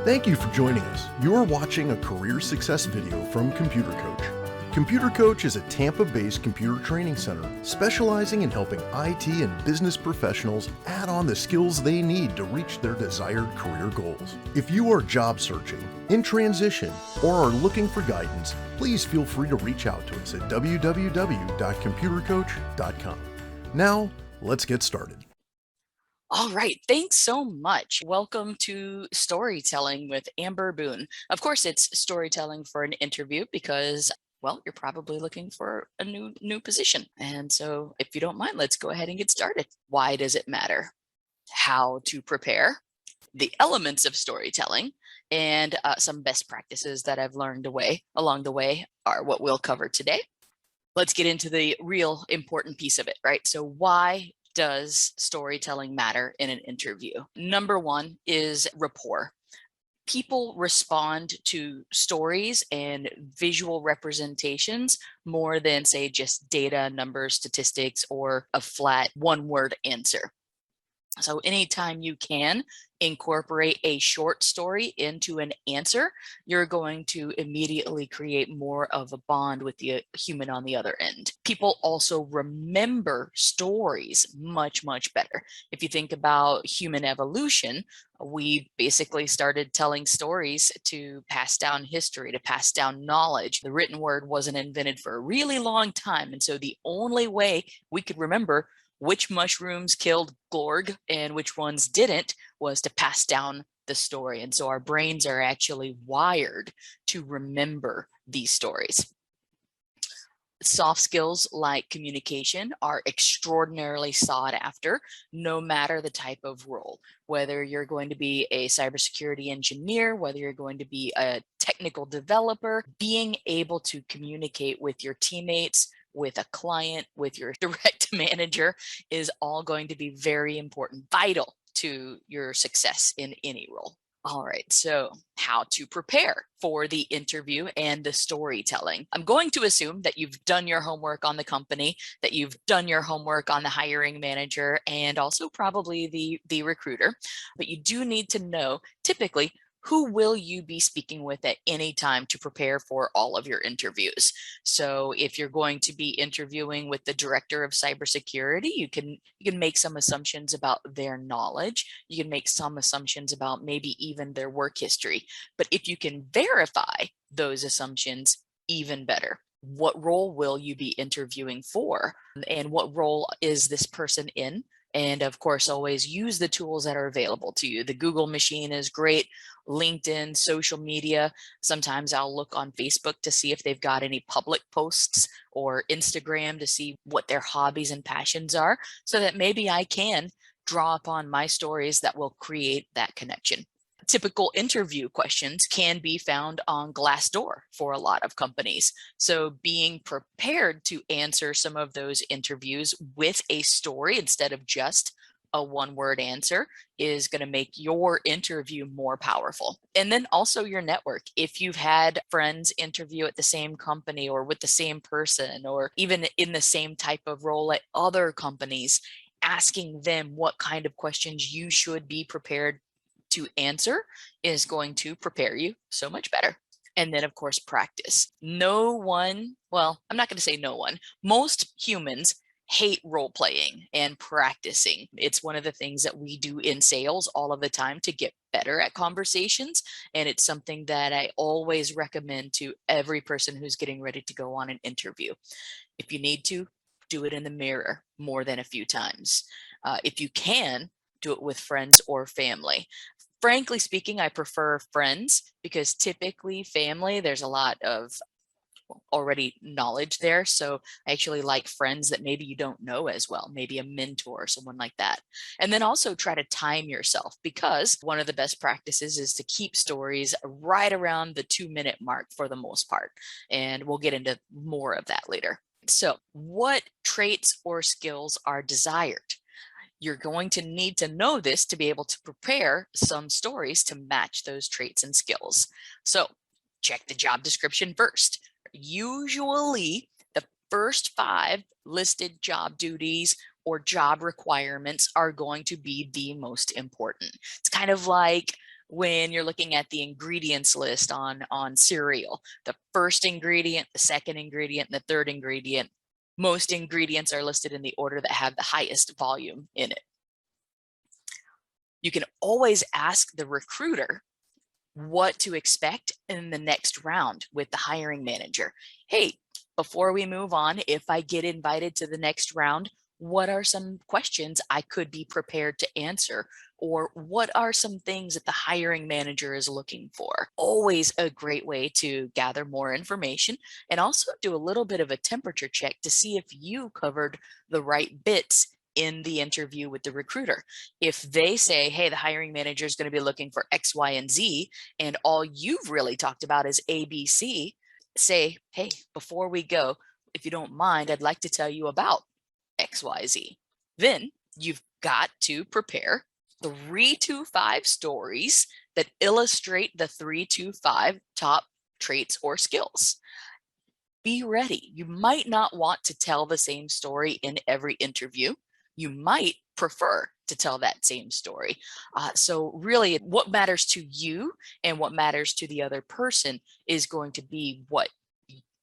Thank you for joining us. You're watching a career success video from Computer Coach. Computer Coach is a Tampa-based computer training center specializing in helping IT and business professionals add on the skills they need to reach their desired career goals. If you are job searching, in transition, or are looking for guidance, please feel free to reach out to us at www.computercoach.com. Now, let's get started. All right, thanks so much. Welcome to Storytelling with Amber Boone. Of course, it's storytelling for an interview because, well, you're probably looking for a new position. And so if you don't mind, let's go ahead and get started. Why does it matter? How to prepare, the elements of storytelling, and some best practices that I've learned along the way are what we'll cover today. Let's get into the real important piece of it, right? So why does storytelling matter in an interview? Number one is rapport. People respond to stories and visual representations more than, say, just data, numbers, statistics, or a flat one-word answer. So anytime you can incorporate a short story into an answer, you're going to immediately create more of a bond with the human on the other end. People also remember stories much, much better. If you think about human evolution, we basically started telling stories to pass down history, to pass down knowledge. The written word wasn't invented for a really long time. And so the only way we could remember which mushrooms killed Glorg and which ones didn't was to pass down the story. And so our brains are actually wired to remember these stories. Soft skills like communication are extraordinarily sought after, no matter the type of role. Whether you're going to be a cybersecurity engineer, whether you're going to be a technical developer, being able to communicate with your teammates, with a client, with your direct manager is all going to be very important, vital to your success in any role. All right, so how to prepare for the interview and the storytelling. I'm going to assume that you've done your homework on the company, that you've done your homework on the hiring manager, and also probably the recruiter. But you do need to know, typically, who will you be speaking with at any time to prepare for all of your interviews? So if you're going to be interviewing with the director of cybersecurity, you can make some assumptions about their knowledge. You can make some assumptions about maybe even their work history. But if you can verify those assumptions, even better. What role will you be interviewing for? And what role is this person in? And of course, always use the tools that are available to you. The Google machine is great. LinkedIn, social media. Sometimes I'll look on Facebook to see if they've got any public posts, or Instagram to see what their hobbies and passions are, so that maybe I can draw upon my stories that will create that connection. Typical interview questions can be found on Glassdoor for a lot of companies. So being prepared to answer some of those interviews with a story instead of just a one-word answer is going to make your interview more powerful. And then also your network. If you've had friends interview at the same company or with the same person, or even in the same type of role at other companies, asking them what kind of questions you should be prepared to answer is going to prepare you so much better. And then, of course, practice. No one, well, I'm not going to say no one, most humans hate role playing and practicing. It's one of the things that we do in sales all of the time to get better at conversations. And it's something that I always recommend to every person who's getting ready to go on an interview. If you need to, do it in the mirror more than a few times. If you can, do it with friends or family. Frankly speaking, I prefer friends because typically family, there's a lot of already knowledge there. So I actually like friends that maybe you don't know as well, maybe a mentor or someone like that. And then also try to time yourself, because one of the best practices is to keep stories right around the 2-minute mark for the most part. And we'll get into more of that later. So what traits or skills are desired? You're going to need to know this to be able to prepare some stories to match those traits and skills. So check the job description first. Usually the first 5 listed job duties or job requirements are going to be the most important. It's kind of like when you're looking at the ingredients list on cereal, the first ingredient, the second ingredient, and the third ingredient, most ingredients are listed in the order that have the highest volume in it. You can always ask the recruiter what to expect in the next round with the hiring manager. Hey, before we move on, if I get invited to the next round, what are some questions I could be prepared to answer? Or what are some things that the hiring manager is looking for? Always a great way to gather more information and also do a little bit of a temperature check to see if you covered the right bits in the interview with the recruiter. If they say, hey, the hiring manager is going to be looking for X, Y, and Z, and all you've really talked about is ABC, say, hey, before we go, if you don't mind, I'd like to tell you about XYZ. Then you've got to prepare 3 to 5 stories that illustrate the 3 to 5 top traits or skills. Be ready. You might not want to tell the same story in every interview. You might prefer to tell that same story. So really what matters to you and what matters to the other person is going to be what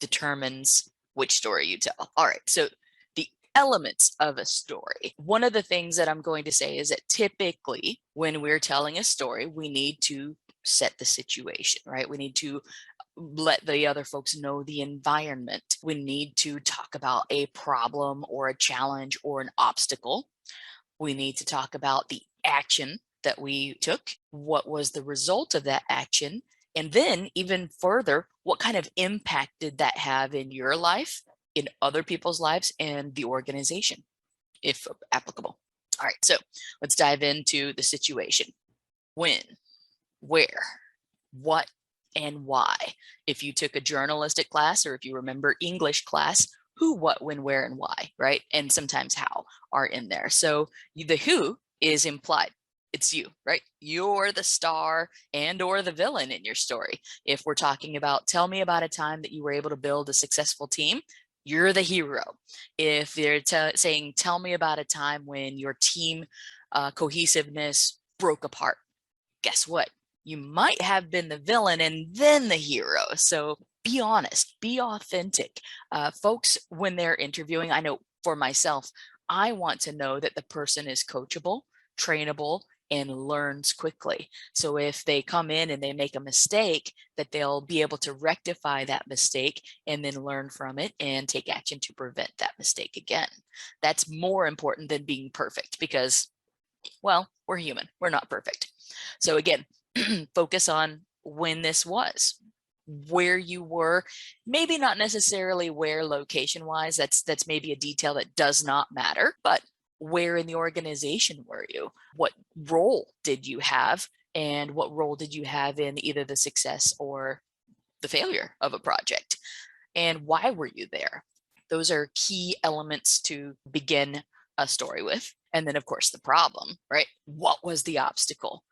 determines which story you tell. All right, so the elements of a story. One of the things that I'm going to say is that typically when we're telling a story, we need to set the situation, right? We need to let the other folks know the environment. We need to talk about a problem or a challenge or an obstacle. We need to talk about the action that we took, what was the result of that action, and then even further, what kind of impact did that have in your life, in other people's lives, and the organization, if applicable. All right, so let's dive into the situation. When, where, what, and why. If you took a journalistic class or if you remember English class, who, what, when, where, and why, right? And sometimes how are in there. So the who is implied. It's you, right? You're the star and or the villain in your story. If we're talking about, tell me about a time that you were able to build a successful team, you're the hero. If they're saying, tell me about a time when your team cohesiveness broke apart, guess what? You might have been the villain and then the hero. So be honest, be authentic. Folks, when they're interviewing, I know for myself, I want to know that the person is coachable, trainable, and learns quickly. So if they come in and they make a mistake, that they'll be able to rectify that mistake and then learn from it and take action to prevent that mistake again. That's more important than being perfect because, well, we're human. We're not perfect. So again, focus on when this was, where you were, maybe not necessarily where location wise, that's maybe a detail that does not matter, but where in the organization were you? What role did you have? And what role did you have in either the success or the failure of a project? And why were you there? Those are key elements to begin a story with. And then, of course, the problem, right? What was the obstacle?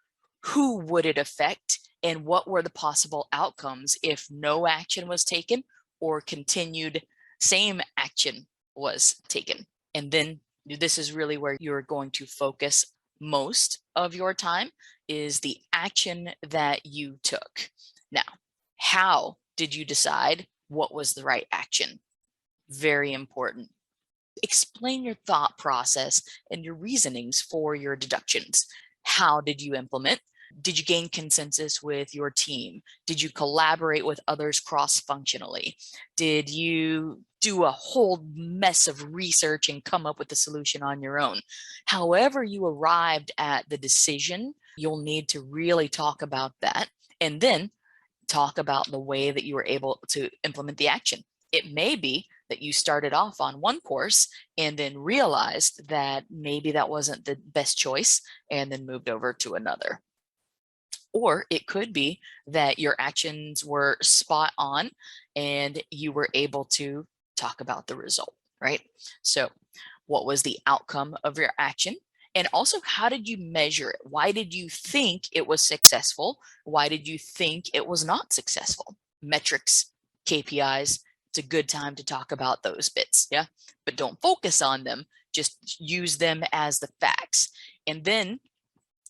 Who would it affect? And what were the possible outcomes if no action was taken or continued same action was taken? And then this is really where you're going to focus most of your time is the action that you took. Now, how did you decide what was the right action? Very important. Explain your thought process and your reasonings for your deductions. How did you implement? Did you gain consensus with your team? Did you collaborate with others cross-functionally? Did you do a whole mess of research and come up with the solution on your own? However you arrived at the decision, you'll need to really talk about that and then talk about the way that you were able to implement the action. It may be that you started off on one course and then realized that maybe that wasn't the best choice and then moved over to another. Or it could be that your actions were spot on and you were able to talk about the result, right? So what was the outcome of your action? And also, how did you measure it? Why did you think it was successful? Why did you think it was not successful? Metrics, KPIs, it's a good time to talk about those bits, yeah? But don't focus on them, just use them as the facts. And then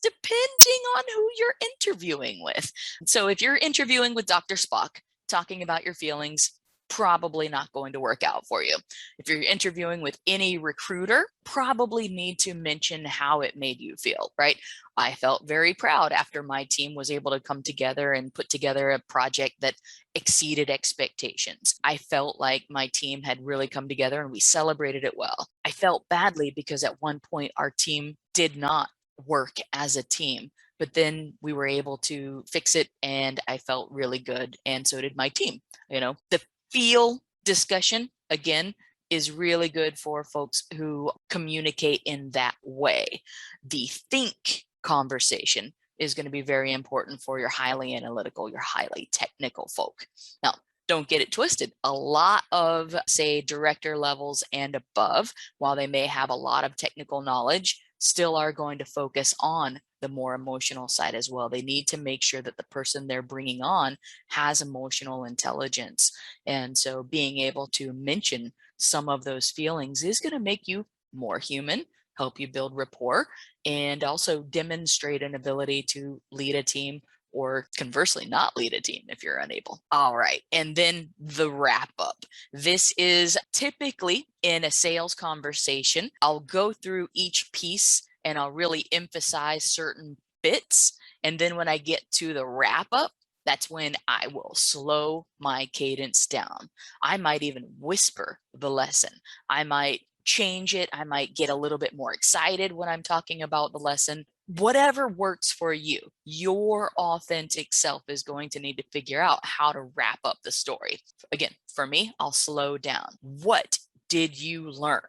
depending on who you're interviewing with. So if you're interviewing with Dr. Spock, talking about your feelings, probably not going to work out for you. If you're interviewing with any recruiter, probably need to mention how it made you feel, right? I felt very proud after my team was able to come together and put together a project that exceeded expectations. I felt like my team had really come together and we celebrated it well. I felt badly because at one point our team did not work as a team, but then we were able to fix it and I felt really good, and so did my team. The feel discussion, again, is really good for folks who communicate in that way. The think conversation is going to be very important for your highly analytical, your highly technical folk. Now, don't get it twisted. A lot of, say, director levels and above, while they may have a lot of technical knowledge, still are going to focus on the more emotional side as well. They need to make sure that the person they're bringing on has emotional intelligence. And so being able to mention some of those feelings is going to make you more human, help you build rapport, and also demonstrate an ability to lead a team, or conversely, not lead a team if you're unable. All right. And then the wrap up. This is typically in a sales conversation. I'll go through each piece and I'll really emphasize certain bits. And then when I get to the wrap up, that's when I will slow my cadence down. I might even whisper the lesson. I might change it. I might get a little bit more excited when I'm talking about the lesson. Whatever works for you, your authentic self is going to need to figure out how to wrap up the story. Again, for me, I'll slow down. What did you learn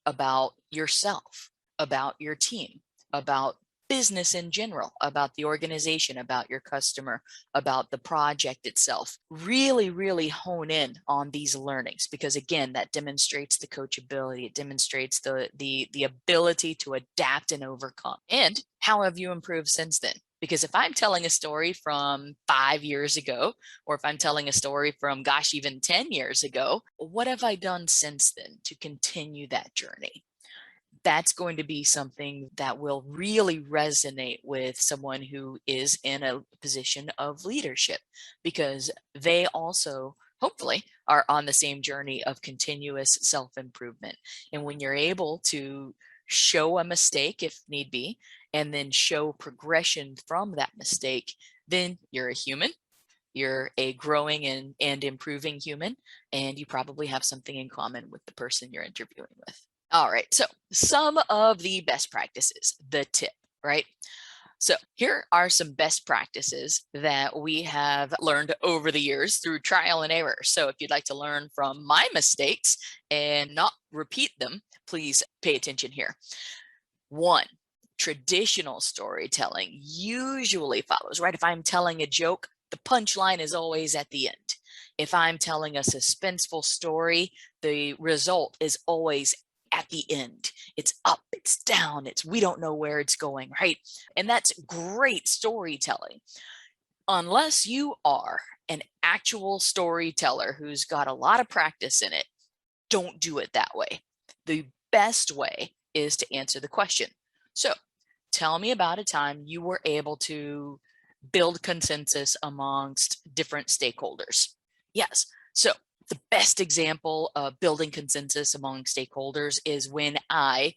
about yourself, about your team, about business in general, about the organization, about your customer, about the project itself? Really, really hone in on these learnings, because again, that demonstrates the coachability. It demonstrates the ability to adapt and overcome. And how have you improved since then? Because if I'm telling a story from 5 years ago, or if I'm telling a story from, gosh, even 10 years ago, what have I done since then to continue that journey? That's going to be something that will really resonate with someone who is in a position of leadership, because they also hopefully are on the same journey of continuous self-improvement. And when you're able to show a mistake if need be, and then show progression from that mistake, then you're a human, you're a growing and improving human, and you probably have something in common with the person you're interviewing with. All right, so some of the best practices, the tip, right? So here are some best practices that we have learned over the years through trial and error. So if you'd like to learn from my mistakes and not repeat them, please pay attention here. 1, traditional storytelling usually follows, right? If I'm telling a joke, the punchline is always at the end. If I'm telling a suspenseful story, the result is always at the end. It's up, it's down, we don't know where it's going, right? And that's great storytelling. Unless you are an actual storyteller who's got a lot of practice in it, don't do it that way. The best way is to answer the question. So tell me about a time you were able to build consensus amongst different stakeholders. Yes. So the best example of building consensus among stakeholders is when I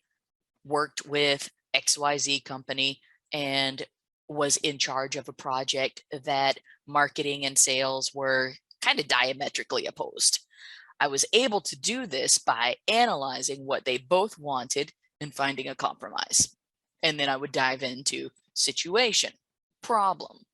worked with XYZ company and was in charge of a project that marketing and sales were kind of diametrically opposed. I was able to do this by analyzing what they both wanted and finding a compromise. And then I would dive into situation, problem,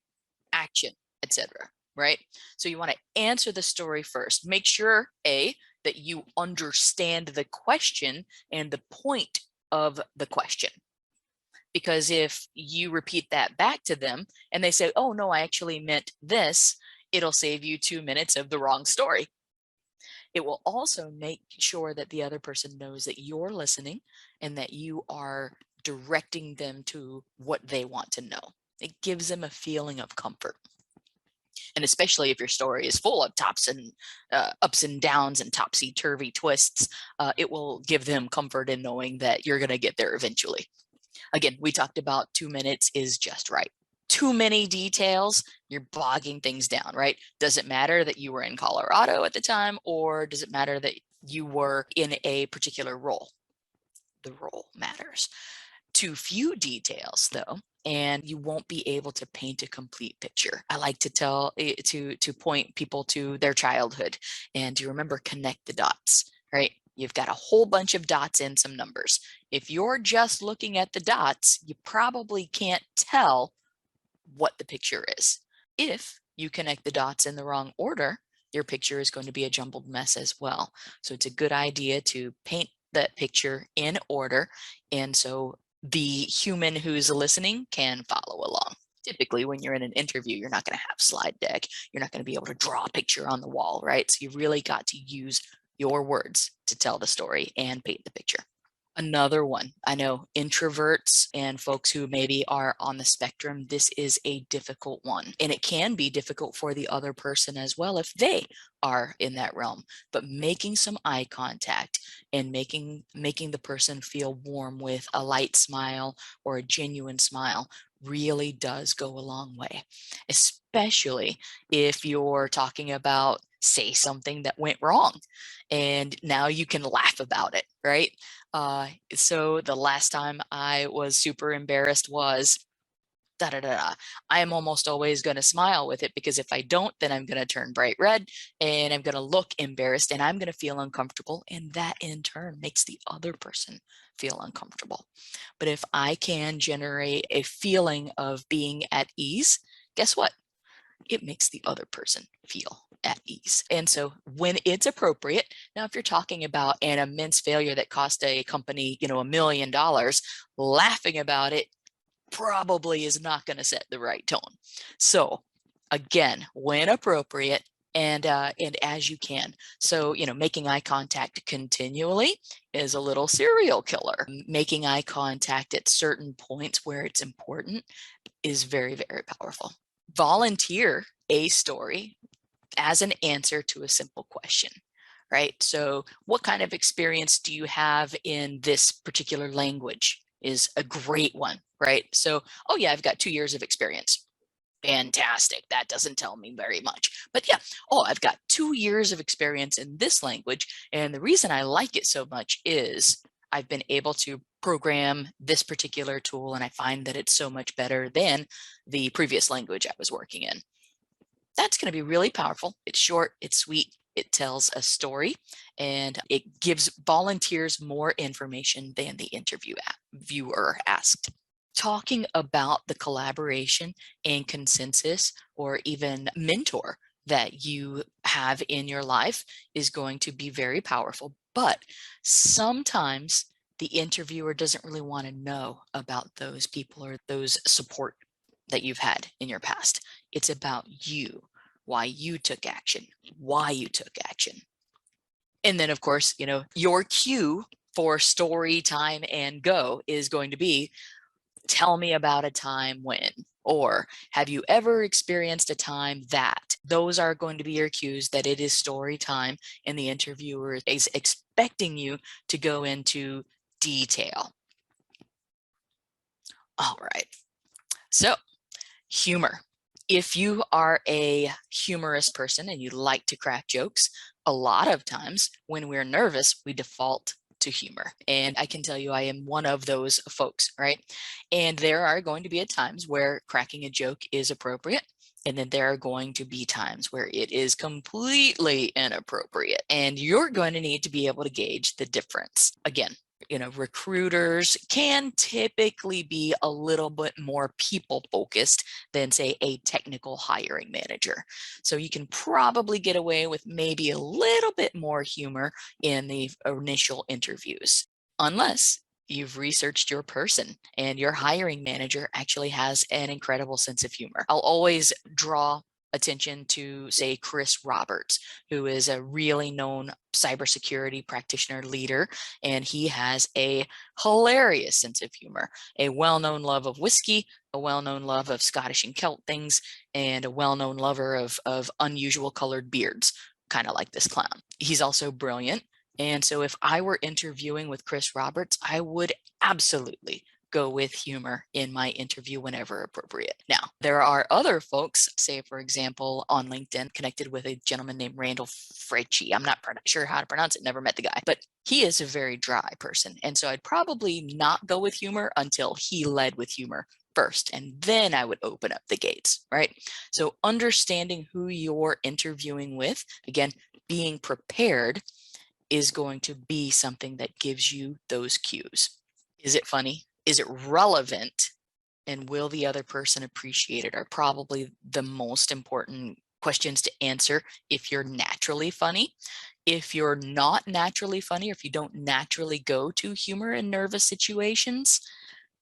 action, etc. Right? So you want to answer the story first. Make sure, A, that you understand the question and the point of the question. Because if you repeat that back to them and they say, oh, no, I actually meant this, it'll save you 2 minutes of the wrong story. It will also make sure that the other person knows that you're listening and that you are directing them to what they want to know. It gives them a feeling of comfort. And especially if your story is full of ups and downs and topsy-turvy twists, it will give them comfort in knowing that you're going to get there eventually. Again, we talked about 2 minutes is just right. Too many details, you're bogging things down, right? Does it matter that you were in Colorado at the time, or does it matter that you were in a particular role? The role matters. Too few details, though, and you won't be able to paint a complete picture. I like to to point people to their childhood, and you remember, connect the dots, right? You've got a whole bunch of dots and some numbers. If you're just looking at the dots, you probably can't tell what the picture is. If you connect the dots in the wrong order, your picture is going to be a jumbled mess as well. So it's a good idea to paint that picture in order, and so the human who's listening can follow along. Typically, when you're in an interview, you're not going to have slide deck. You're not going to be able to draw a picture on the wall, right? So you've really got to use your words to tell the story and paint the picture. Another one, I know introverts and folks who maybe are on the spectrum, this is a difficult one. And it can be difficult for the other person as well if they are in that realm. But making some eye contact and making the person feel warm with a light smile or a genuine smile really does go a long way, especially if you're talking about, say, something that went wrong and now you can laugh about it, right? So the last time I was super embarrassed was da da da da. I am almost always going to smile with it, because if I don't, then I'm going to turn bright red and I'm going to look embarrassed and I'm going to feel uncomfortable. And that in turn makes the other person feel uncomfortable. But if I can generate a feeling of being at ease, guess what? It makes the other person feel at ease. And so when it's appropriate, now if you're talking about an immense failure that cost a company, $1 million, laughing about it probably is not going to set the right tone. So again, when appropriate, and as you can. So, making eye contact continually is a little serial killer. Making eye contact at certain points where it's important is very, very powerful. Volunteer a story as an answer to a simple question, right? So what kind of experience do you have in this particular language is a great one, right? So, oh yeah, I've got 2 years of experience. Fantastic. That doesn't tell me very much. But yeah, oh, I've got 2 years of experience in this language. And the reason I like it so much is I've been able to program this particular tool, and I find that it's so much better than the previous language I was working in. That's going to be really powerful. It's short, it's sweet, it tells a story, and it gives volunteers more information than the viewer asked. Talking about the collaboration and consensus or even mentor that you have in your life is going to be very powerful. But sometimes the interviewer doesn't really want to know about those people or those support that you've had in your past. It's about you, why you took action, why you took action. And then, of course, your cue for story time and go is going to be, tell me about a time when, or have you ever experienced a time that. Those are going to be your cues that it is story time, and the interviewer is expecting you to go into detail. All right. So, humor. If you are a humorous person and you like to crack jokes, a lot of times when we're nervous, we default to humor. And I can tell you, I am one of those folks, right? And there are going to be times where cracking a joke is appropriate. And then there are going to be times where it is completely inappropriate. And you're going to need to be able to gauge the difference. Again, recruiters can typically be a little bit more people focused than, say, a technical hiring manager. So you can probably get away with maybe a little bit more humor in the initial interviews, unless you've researched your person and your hiring manager actually has an incredible sense of humor. I'll always draw attention to, say, Chris Roberts, who is a really known cybersecurity practitioner leader, and he has a hilarious sense of humor, a well-known love of whiskey, a well-known love of Scottish and Celt things, and a well-known lover of unusual colored beards, kind of like this clown. He's also brilliant. And so if I were interviewing with Chris Roberts, I would absolutely go with humor in my interview whenever appropriate. Now, there are other folks, say, for example, on LinkedIn, connected with a gentleman named Randall Frechie. I'm not sure how to pronounce it, never met the guy, but he is a very dry person. And so I'd probably not go with humor until he led with humor first, and then I would open up the gates, right? So understanding who you're interviewing with, again, being prepared, is going to be something that gives you those cues. Is it funny? Is it relevant? And will the other person appreciate it? Are probably the most important questions to answer if you're naturally funny. If you're not naturally funny, or if you don't naturally go to humor in nervous situations,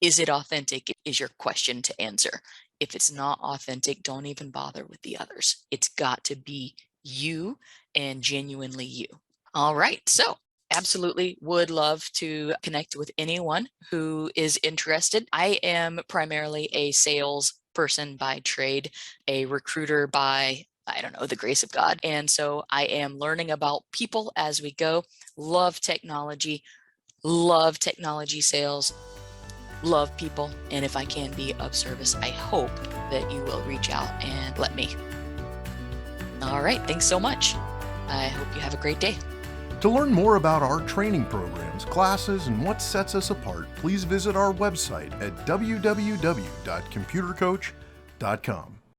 is it authentic? Is your question to answer. If it's not authentic, don't even bother with the others. It's got to be you and genuinely you. All right. So absolutely would love to connect with anyone who is interested. I am primarily a sales person by trade, a recruiter by, I don't know, the grace of God. And so I am learning about people as we go. Love technology sales, love people. And if I can be of service, I hope that you will reach out and let me. All right. Thanks so much. I hope you have a great day. To learn more about our training programs, classes, and what sets us apart, please visit our website at www.computercoach.com.